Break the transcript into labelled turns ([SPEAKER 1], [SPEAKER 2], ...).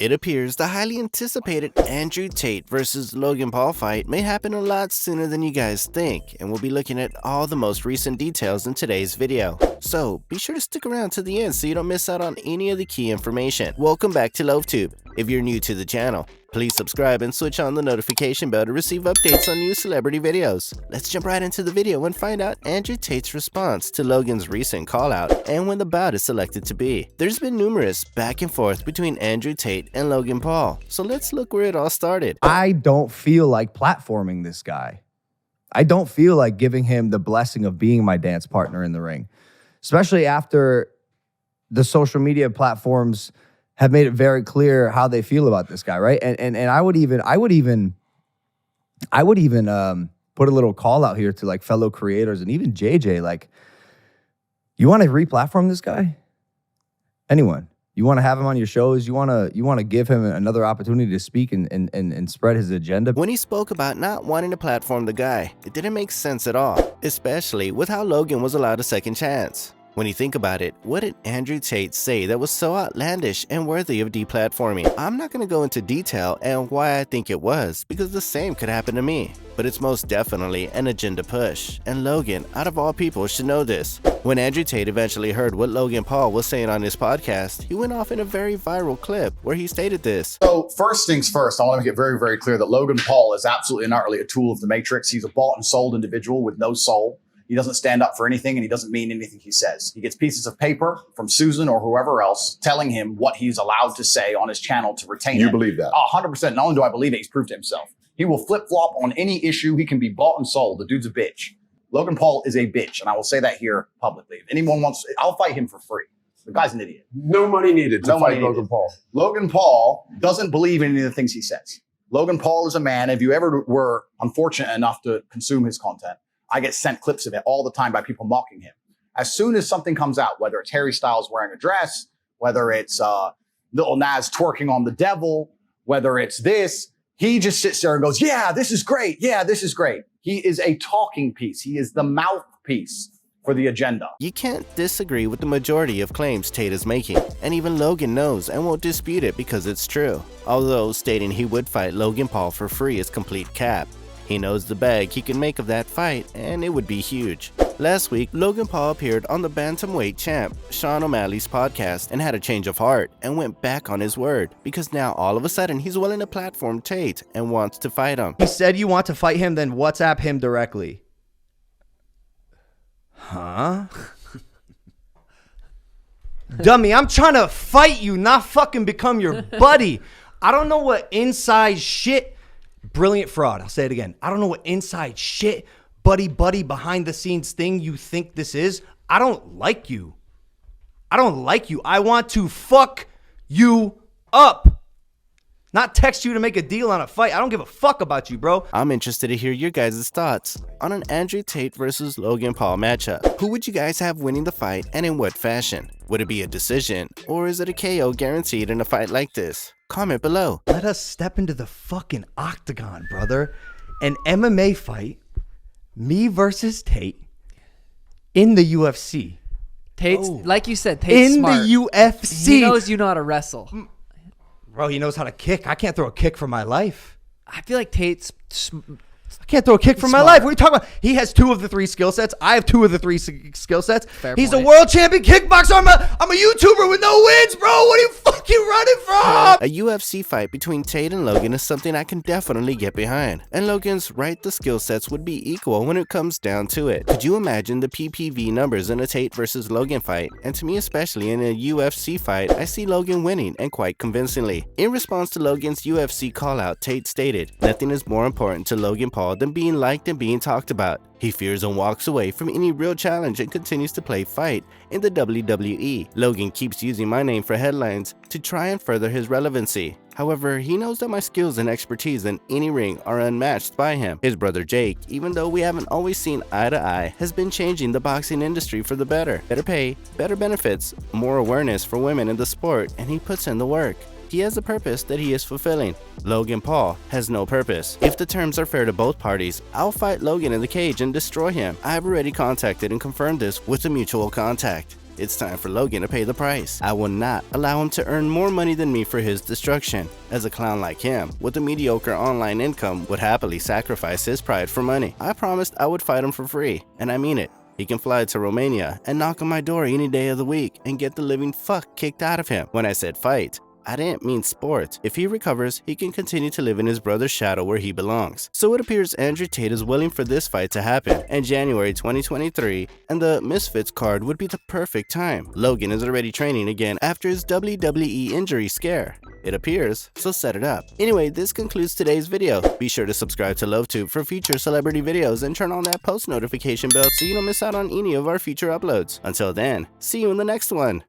[SPEAKER 1] It appears the highly anticipated Andrew Tate versus Logan Paul fight may happen a lot sooner than you guys think, and we'll be looking at all the most recent details in today's video. So be sure to stick around to the end so you don't miss out on any of the key information. Welcome back to Loaf. If you're new to the channel, please subscribe and switch on the notification bell to receive updates on new celebrity videos. Let's jump right into the video and find out Andrew Tate's response to Logan's recent call-out and when the bout is selected to be. There's been numerous back and forth between Andrew Tate and Logan Paul, so let's look where it all started.
[SPEAKER 2] I don't feel like platforming this guy. I don't feel like giving him the blessing of being my dance partner in the ring, especially after the social media platforms have made it very clear how they feel about this guy, right? And I would even put a little call out here to like fellow creators and even JJ, like, you want to re-platform this guy? Anyone? You want to have him on your shows? You want to give him another opportunity to speak and spread his agenda?
[SPEAKER 1] When he spoke about not wanting to platform the guy, it didn't make sense at all, especially with how Logan was allowed a second chance. When you think about it, what did Andrew Tate say that was so outlandish and worthy of deplatforming? I'm not going to go into detail and why I think it was, because the same could happen to me. But it's most definitely an agenda push, and Logan, out of all people, should know this. When Andrew Tate eventually heard what Logan Paul was saying on his podcast, he went off in a very viral clip where he stated this.
[SPEAKER 3] So first things first, I want to make it very, very clear that Logan Paul is absolutely and utterly a tool of the Matrix. He's a bought and sold individual with no soul. He doesn't stand up for anything, and he doesn't mean anything he says. He gets pieces of paper from Susan or whoever else telling him what he's allowed to say on his channel to retain it.
[SPEAKER 4] You believe that?
[SPEAKER 3] 100%. Not only do I believe it, he's proved it himself. He will flip-flop on any issue. He can be bought and sold. The dude's a bitch. Logan Paul is a bitch, and I will say that here publicly. If anyone wants, I'll fight him for free. The guy's an idiot.
[SPEAKER 4] No money needed to fight Logan Paul.
[SPEAKER 3] Logan Paul doesn't believe in any of the things he says. Logan Paul is a man, if you ever were unfortunate enough to consume his content, I get sent clips of it all the time by people mocking him. As soon as something comes out, whether it's Harry Styles wearing a dress, whether it's Lil Nas twerking on the devil, whether it's this, he just sits there and goes, yeah, this is great. Yeah, this is great. He is a talking piece. He is the mouthpiece for the agenda.
[SPEAKER 1] You can't disagree with the majority of claims Tate is making, and even Logan knows and won't dispute it because it's true. Although stating he would fight Logan Paul for free is complete cap. He knows the bag he can make of that fight, and it would be huge. Last week, Logan Paul appeared on the bantamweight champ Sean O'Malley's podcast and had a change of heart and went back on his word, because now all of a sudden he's willing to platform Tate and wants to fight him.
[SPEAKER 2] He said you want to fight him, then WhatsApp him directly. Huh? Dummy, I'm trying to fight you, not fucking become your buddy. I don't know what inside shit. Brilliant fraud. I'll say it again. I don't know what inside shit, buddy, behind the scenes thing you think this is. I don't like you. I don't like you. I want to fuck you up. Not text you to make a deal on a fight. I don't give a fuck about you, bro.
[SPEAKER 1] I'm interested to hear your guys' thoughts on an Andrew Tate versus Logan Paul matchup. Who would you guys have winning the fight, and in what fashion? Would it be a decision, or is it a KO guaranteed in a fight like this? Comment below.
[SPEAKER 2] Let us step into the fucking octagon, brother. An MMA fight, me versus Tate, in the UFC.
[SPEAKER 5] Tate's, like you said, Tate's
[SPEAKER 2] in
[SPEAKER 5] smart.
[SPEAKER 2] The UFC.
[SPEAKER 5] He knows you know how to wrestle.
[SPEAKER 2] Bro, he knows how to kick. I can't throw a kick for my life.
[SPEAKER 5] I feel like Tate's...
[SPEAKER 2] I can't throw a kick for my life. What are you talking about? He has 2 of the 3 skill sets. I have 2 of the 3 skill sets. He's a world champion kickboxer. I'm a YouTuber with no wins, bro. What are you fucking running from?
[SPEAKER 1] A UFC fight between Tate and Logan is something I can definitely get behind. And Logan's right, the skill sets would be equal when it comes down to it. Could you imagine the PPV numbers in a Tate versus Logan fight? And to me, especially in a UFC fight, I see Logan winning, and quite convincingly. In response to Logan's UFC call-out, Tate stated, "Nothing is more important to Logan Paul than being liked and being talked about. He fears and walks away from any real challenge and continues to play fight in the WWE. Logan keeps using my name for headlines to try and further his relevancy. However, he knows that my skills and expertise in any ring are unmatched by him. His brother Jake, even though we haven't always seen eye to eye, has been changing the boxing industry for the better. Better pay, better benefits, more awareness for women in the sport, and he puts in the work. He has a purpose that he is fulfilling. Logan Paul has no purpose. If the terms are fair to both parties, I'll fight Logan in the cage and destroy him. I have already contacted and confirmed this with a mutual contact. it's time for Logan to pay the price. I will not allow him to earn more money than me for his destruction, as a clown like him, with a mediocre online income, would happily sacrifice his pride for money. I promised I would fight him for free, and I mean it. He can fly to Romania and knock on my door any day of the week and get the living fuck kicked out of him. When I said fight, I didn't mean sport. If he recovers, he can continue to live in his brother's shadow where he belongs. So it appears Andrew Tate is willing for this fight to happen in January 2023, and the Misfits card would be the perfect time. Logan is already training again after his WWE injury scare, it appears, so set it up. Anyway, this concludes today's video. Be sure to subscribe to LoveTube for future celebrity videos and turn on that post notification bell so you don't miss out on any of our future uploads. Until then, see you in the next one.